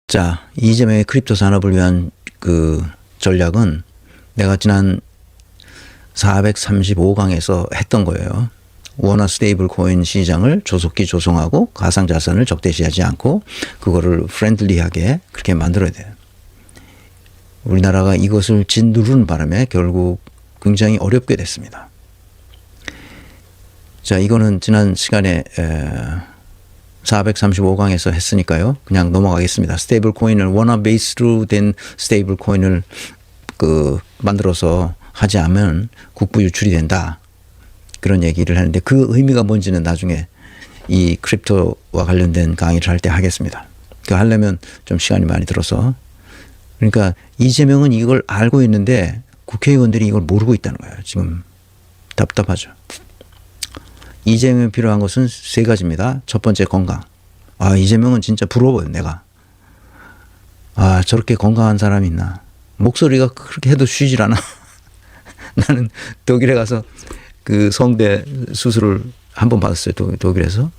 자, 이재명의 크립토 산업을 위한 그 전략은 내가 지난 435강에서 했던 거예요. 원화 스테이블 코인 시장을 조속히 조성하고 가상자산을 적대시하지 않고 그거를 프렌들리하게 그렇게 만들어야 돼요. 우리나라가 이것을 짓누르는 바람에 결국 굉장히 어렵게 됐습니다. 자, 이거는 지난 시간에 435강에서 했으니까요. 그냥 넘어가겠습니다. 스테이블 코인을 원화 베이스로 된 스테이블 코인을 만들어서 하지 않으면 국부 유출이 된다. 그런 얘기를 하는데 그 의미가 뭔지는 나중에 이 크립토와 관련된 강의를 할 때 하겠습니다. 그 하려면 좀 시간이 많이 들어서. 그러니까 이재명은 이걸 알고 있는데 국회의원들이 이걸 모르고 있다는 거예요. 지금 답답하죠. 이재명이 필요한 것은 세 가지입니다. 첫 번째 건강. 아, 이재명은 진짜 부러워요, 내가. 아, 저렇게 건강한 사람이 있나. 목소리가 그렇게 해도 쉬질 않아. 나는 독일에 가서 그 성대 수술을 한 번 받았어요. 독일에서.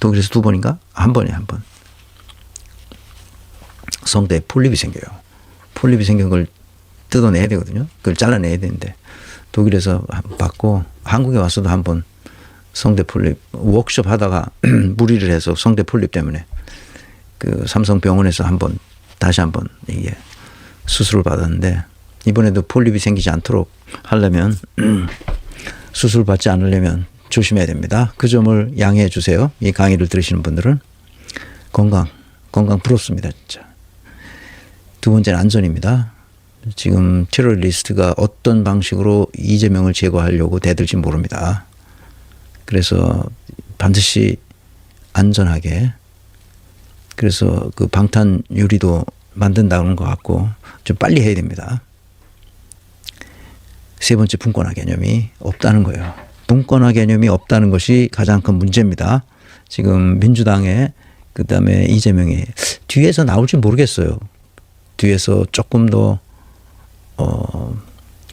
독일에서 두 번인가? 한 번이에요, 한 번. 성대에 폴립이 생겨요. 폴립이 생긴 걸 뜯어내야 되거든요. 그걸 잘라내야 되는데 독일에서 받고 한국에 와서도 한 번 성대 폴립 워크숍 하다가 무리를 해서 성대 폴립 때문에 그 삼성병원에서 다시 한 번 이게 수술을 받았는데 이번에도 폴립이 생기지 않도록 하려면 수술 받지 않으려면 조심해야 됩니다. 그 점을 양해해 주세요. 이 강의를 들으시는 분들은 건강 부럽습니다, 진짜. 두 번째는 안전입니다. 지금 테러리스트가 어떤 방식으로 이재명을 제거하려고 대들지 모릅니다. 그래서 반드시 안전하게, 그래서 그 방탄 유리도 만든다는 것 같고 좀 빨리 해야 됩니다. 세 번째, 분권화 개념이 없다는 거예요. 분권화 개념이 없다는 것이 가장 큰 문제입니다. 지금 민주당에 그다음에 이재명이 뒤에서 나올지 모르겠어요. 뒤에서 조금 더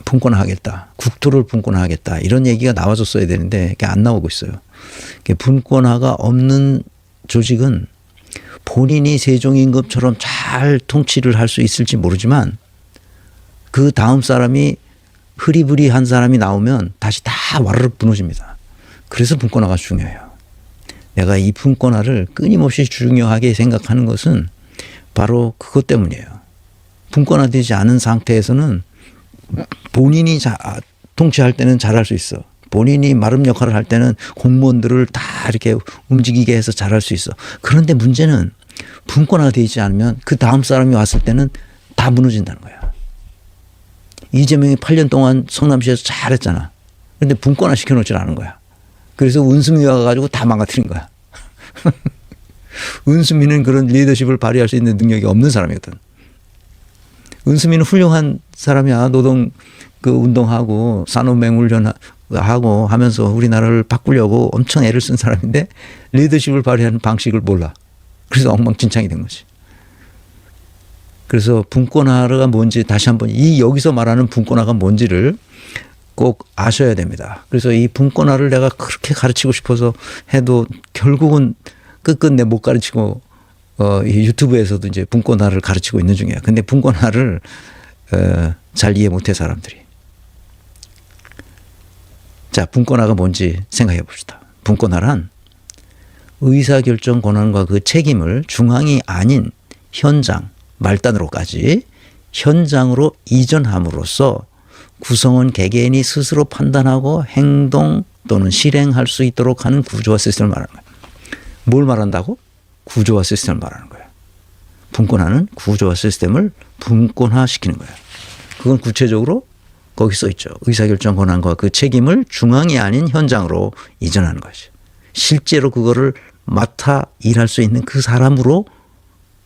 분권화하겠다. 국토를 분권화하겠다. 이런 얘기가 나와줬어야 되는데 그게 안 나오고 있어요. 분권화가 없는 조직은 본인이 세종임금처럼 잘 통치를 할 수 있을지 모르지만 그 다음 사람이 흐리부리한 사람이 나오면 다시 다 와르르 무너집니다. 그래서 분권화가 중요해요. 내가 이 분권화를 끊임없이 중요하게 생각하는 것은 바로 그것 때문이에요. 분권화되지 않은 상태에서는 본인이 통치할 때는 잘할 수 있어. 본인이 마름 역할을 할 때는 공무원들을 다 이렇게 움직이게 해서 잘할 수 있어. 그런데 문제는 분권화되지 않으면 그 다음 사람이 왔을 때는 다 무너진다는 거야. 이재명이 8년 동안 성남시에서 잘했잖아. 그런데 분권화 시켜놓지 않은 거야. 그래서 은수미가 가가지고 다 망가뜨린 거야. 은수미는 그런 리더십을 발휘할 수 있는 능력이 없는 사람이거든. 은수미는 훌륭한 사람이야. 노동 운동하고 산업맹훈련하고 하면서 우리나라를 바꾸려고 엄청 애를 쓴 사람인데 리더십을 발휘하는 방식을 몰라. 그래서 엉망진창이 된 거지. 그래서 분권화가 뭔지 다시 한번 여기서 말하는 분권화가 뭔지를 꼭 아셔야 됩니다. 그래서 이 분권화를 내가 그렇게 가르치고 싶어서 해도 결국은 끝끝내 못 가르치고 이 유튜브에서도 이제 분권화를 가르치고 있는 중이에요. 근데 분권화를 잘 이해 못해 사람들이. 자, 분권화가 뭔지 생각해 봅시다. 분권화란 의사결정 권한과 그 책임을 중앙이 아닌 현장, 말단으로까지 현장으로 이전함으로써 구성원 개개인이 스스로 판단하고 행동 또는 실행할 수 있도록 하는 구조화 시스템을 말하는 거예요. 뭘 말한다고? 구조화 시스템을 말하는 거예요. 분권화는 구조화 시스템을 분권화시키는 거예요. 그건 구체적으로 거기 써 있죠. 의사결정 권한과 그 책임을 중앙이 아닌 현장으로 이전하는 것이. 실제로 그거를 맡아 일할 수 있는 그 사람으로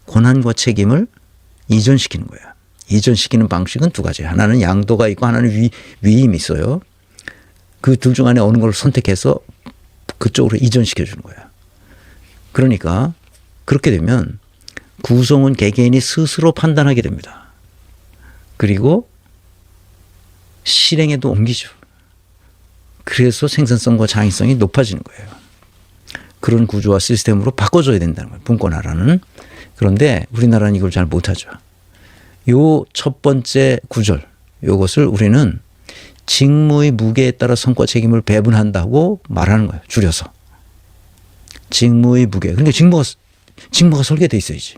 권한과 책임을 이전시키는 거예요. 이전시키는 방식은 두 가지. 하나는 양도가 있고 하나는 위임이 있어요. 그 둘 중 안에 어느 걸 선택해서 그쪽으로 이전시켜 주는 거예요. 그러니까 그렇게 되면 구성원 개개인이 스스로 판단하게 됩니다. 그리고 실행에도 옮기죠. 그래서 생산성과 창의성이 높아지는 거예요. 그런 구조와 시스템으로 바꿔줘야 된다는 거예요. 분권화라는. 그런데 우리나라는 이걸 잘 못하죠. 요 첫 번째 구절, 요것을 우리는 직무의 무게에 따라 성과 책임을 배분한다고 말하는 거예요. 줄여서. 직무의 무게. 그러니까 직무가 설계되어 있어야지.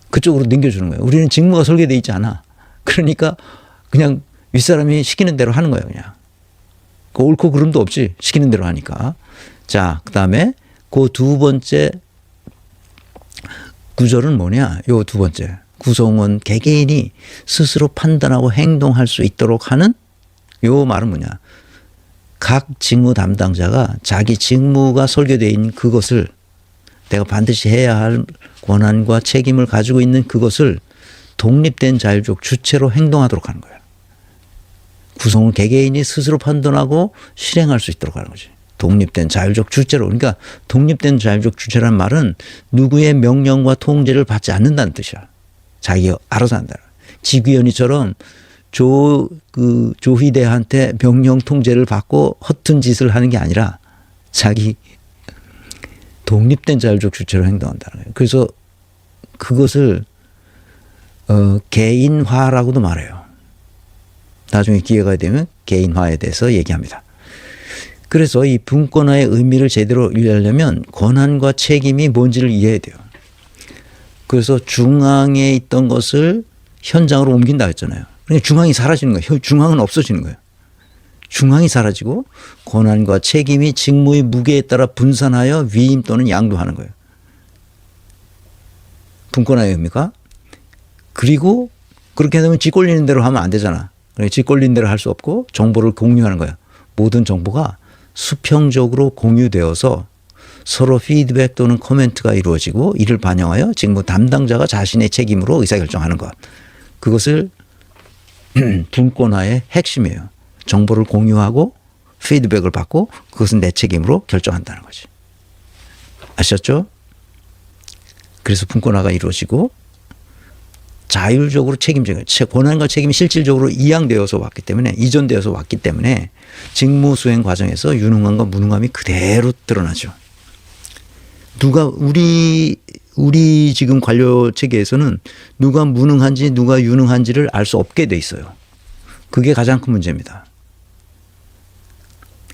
그쪽으로 넘겨주는 거예요. 우리는 직무가 설계되어 있지 않아. 그러니까 그냥 윗사람이 시키는 대로 하는 거예요. 그냥. 그 옳고 그름도 없지. 시키는 대로 하니까. 자, 그 다음에 그 두 번째 구절은 뭐냐. 요 두 번째. 구성원 개개인이 스스로 판단하고 행동할 수 있도록 하는 요 말은 뭐냐. 각 직무 담당자가 자기 직무가 설계되어 있는 그것을 내가 반드시 해야 할 권한과 책임을 가지고 있는 그것을 독립된 자율적 주체로 행동하도록 하는 거예요. 구성원 개개인이 스스로 판단하고 실행할 수 있도록 하는 거지. 독립된 자율적 주체로. 그러니까 독립된 자율적 주체란 말은 누구의 명령과 통제를 받지 않는다는 뜻이야. 자기가 알아서 한다. 지귀현이처럼 조희대한테 명령 통제를 받고 허튼 짓을 하는 게 아니라 자기 독립된 자율적 주체로 행동한다는 거예요. 그래서 그것을 개인화라고도 말해요. 나중에 기회가 되면 개인화에 대해서 얘기합니다. 그래서 이 분권화의 의미를 제대로 이해하려면 권한과 책임이 뭔지를 이해해야 돼요. 그래서 중앙에 있던 것을 현장으로 옮긴다 했잖아요. 그러니까 중앙이 사라지는 거예요. 중앙은 없어지는 거예요. 중앙이 사라지고 권한과 책임이 직무의 무게에 따라 분산하여 위임 또는 양도하는 거예요. 분권화의 의미가. 그리고 그렇게 되면 지 꼴리는 대로 하면 안 되잖아. 그러니까 지 꼴리는 대로 할 수 없고 정보를 공유하는 거예요. 모든 정보가 수평적으로 공유되어서 서로 피드백 또는 코멘트가 이루어지고 이를 반영하여 직무 담당자가 자신의 책임으로 의사결정하는 것. 그것을 분권화의 핵심이에요. 정보를 공유하고 피드백을 받고 그것은 내 책임으로 결정한다는 거지. 아셨죠? 그래서 분권화가 이루어지고 자율적으로 책임지는 권한과 책임이 실질적으로 이양되어서 왔기 때문에 이전되어서 왔기 때문에 직무 수행 과정에서 유능함과 무능함이 그대로 드러나죠. 누가 우리 지금 관료 체계에서는 누가 무능한지 누가 유능한지를 알 수 없게 돼 있어요. 그게 가장 큰 문제입니다.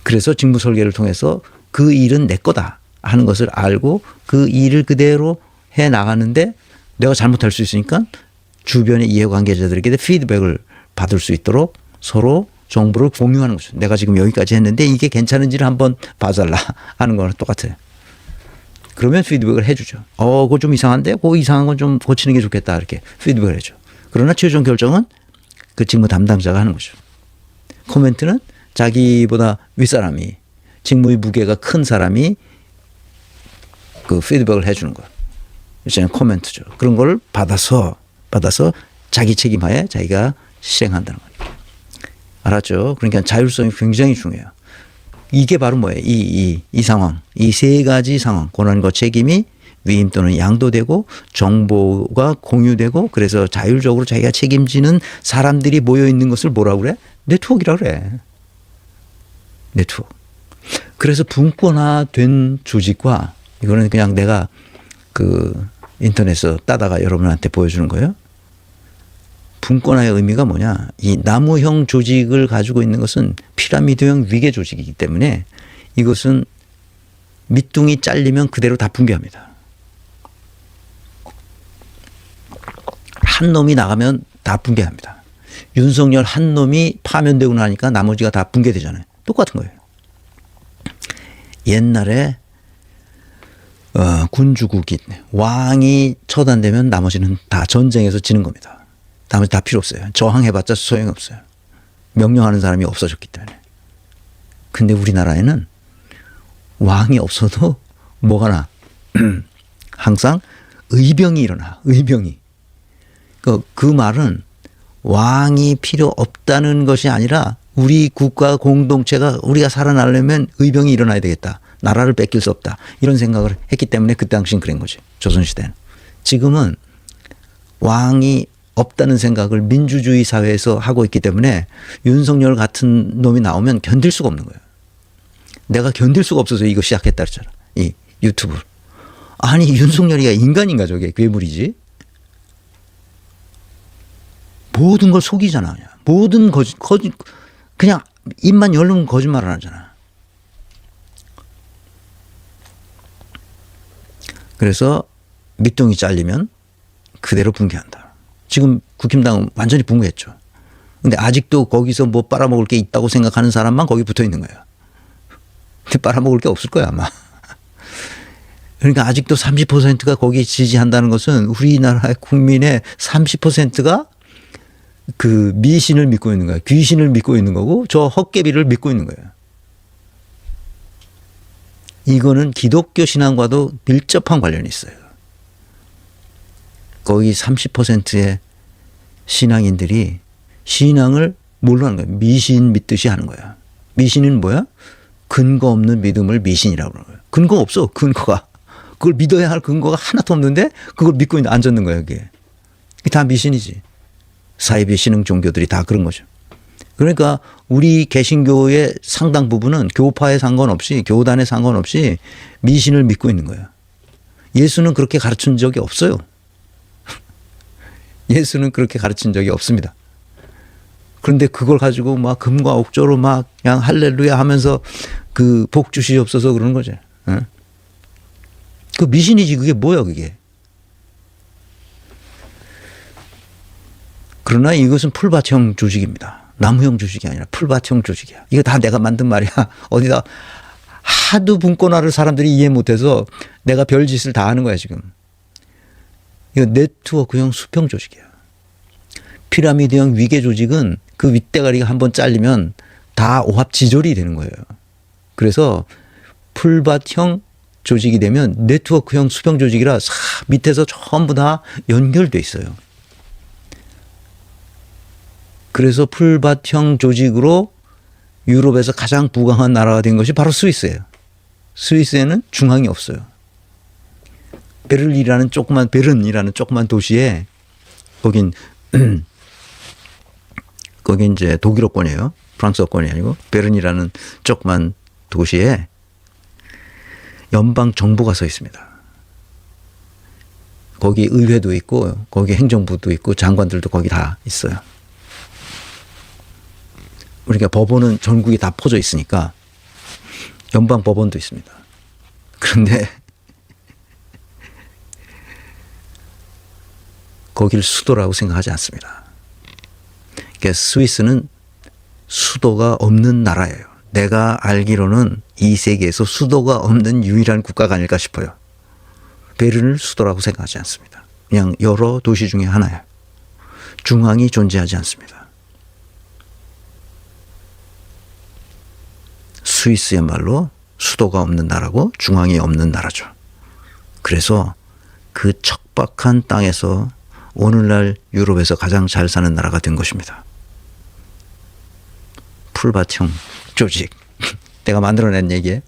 그래서 직무 설계를 통해서 그 일은 내 거다 하는 것을 알고 그 일을 그대로 해 나가는데 내가 잘못할 수 있으니까 주변의 이해관계자들에게 피드백을 받을 수 있도록 서로 정보를 공유하는 거죠. 내가 지금 여기까지 했는데 이게 괜찮은지를 한번 봐달라 하는 거랑 똑같아요. 그러면 피드백을 해주죠. 그거 좀 이상한데? 그거 이상한 건 좀 고치는 게 좋겠다. 이렇게 피드백을 해줘. 그러나 최종 결정은 그 직무 담당자가 하는 거죠. 코멘트는 자기보다 윗사람이 직무의 무게가 큰 사람이 그 피드백을 해주는 거예요. 이제 코멘트죠. 그런 걸 받아서 자기 책임하에 자기가 실행한다는 거예요. 알았죠? 그러니까 자율성이 굉장히 중요해요. 이게 바로 뭐예요? 이 상황. 이 세 가지 상황. 권한과 책임이 위임 또는 양도되고 정보가 공유되고 그래서 자율적으로 자기가 책임지는 사람들이 모여 있는 것을 뭐라고 그래? 네트워크라고 그래. 네트워크. 그래서 분권화된 조직과 이거는 그냥 내가 그 인터넷에서 따다가 여러분한테 보여주는 거예요. 분권화의 의미가 뭐냐. 이 나무형 조직을 가지고 있는 것은 피라미드형 위계 조직이기 때문에 이것은 밑둥이 잘리면 그대로 다 붕괴합니다. 한 놈이 나가면 다 붕괴합니다. 윤석열 한 놈이 파면되고 나니까 나머지가 다 붕괴되잖아요. 똑같은 거예요. 옛날에 군주국이 왕이 처단되면 나머지는 다 전쟁에서 지는 겁니다. 나머지 다 필요 없어요. 저항해봤자 소용이 없어요. 명령하는 사람이 없어졌기 때문에. 근데 우리나라에는 왕이 없어도 뭐가 나? 항상 의병이 일어나. 의병이. 그 말은 왕이 필요 없다는 것이 아니라 우리 국가 공동체가 우리가 살아나려면 의병이 일어나야 되겠다. 나라를 뺏길 수 없다. 이런 생각을 했기 때문에 그때 당시엔 그런 거지. 조선시대는. 지금은 왕이 없다는 생각을 민주주의 사회에서 하고 있기 때문에 윤석열 같은 놈이 나오면 견딜 수가 없는 거예요. 내가 견딜 수가 없어서 이거 시작했다 그랬잖아. 이 유튜브. 아니 윤석열이가 인간인가 저게 괴물이지. 모든 걸 속이잖아. 모든 그냥 입만 열면 거짓말을 하잖아. 그래서 밑동이 잘리면 그대로 붕괴한다. 지금 국힘당은 완전히 붕괴했죠. 근데 아직도 거기서 뭐 빨아먹을 게 있다고 생각하는 사람만 거기 붙어 있는 거예요. 근데 빨아먹을 게 없을 거야 아마. 그러니까 아직도 30%가 거기에 지지한다는 것은 우리나라의 국민의 30%가 그 미신을 믿고 있는 거야. 귀신을 믿고 있는 거고 저 헛개비를 믿고 있는 거예요. 이거는 기독교 신앙과도 밀접한 관련이 있어요. 거기 30%의 신앙인들이 신앙을 뭘로 하는 거예요? 미신 믿듯이 하는 거야. 미신은 뭐야? 근거 없는 믿음을 미신이라고 그러는 거예요. 근거 없어. 근거가. 그걸 믿어야 할 근거가 하나도 없는데 그걸 믿고 앉았는 거예요. 그게 다 미신이지. 사이비 신흥 종교들이 다 그런 거죠. 그러니까 우리 개신교의 상당 부분은 교파에 상관없이 교단에 상관없이 미신을 믿고 있는 거예요. 예수는 그렇게 가르친 적이 없어요. 예수는 그렇게 가르친 적이 없습니다. 그런데 그걸 가지고 막 금과 옥조로 막 그냥 할렐루야 하면서 그 복 주시옵소서 그러는 거죠. 그 미신이지 그게 뭐야 그게. 그러나 이것은 풀밭형 조직입니다. 나무형 조직이 아니라 풀밭형 조직이야. 이거 다 내가 만든 말이야. 어디다 하도 분권화를 사람들이 이해 못해서 내가 별짓을 다 하는 거야 지금. 이거 네트워크형 수평 조직이야. 피라미드형 위계 조직은 그 윗대가리가 한번 잘리면 다 오합지졸이 되는 거예요. 그래서 풀밭형 조직이 되면 네트워크형 수평 조직이라 밑에서 전부 다 연결돼 있어요. 그래서 풀밭형 조직으로 유럽에서 가장 부강한 나라가 된 것이 바로 스위스예요. 스위스에는 중앙이 없어요. 베른이라는 조그만 도시에 거긴 이제 독일어권이에요. 프랑스어권이 아니고 베른이라는 조그만 도시에 연방 정부가 서 있습니다. 거기 의회도 있고 거기 행정부도 있고 장관들도 거기 다 있어요. 그러니까 법원은 전국에 다 퍼져 있으니까 연방 법원도 있습니다. 그런데 거길 수도라고 생각하지 않습니다. 그러니까 스위스는 수도가 없는 나라예요. 내가 알기로는 이 세계에서 수도가 없는 유일한 국가가 아닐까 싶어요. 베른을 수도라고 생각하지 않습니다. 그냥 여러 도시 중에 하나예요. 중앙이 존재하지 않습니다. 스위스야말로 수도가 없는 나라고 중앙이 없는 나라죠. 그래서 그 척박한 땅에서 오늘날 유럽에서 가장 잘 사는 나라가 된 것입니다. 풀밭형 조직. 내가 만들어낸 얘기예요.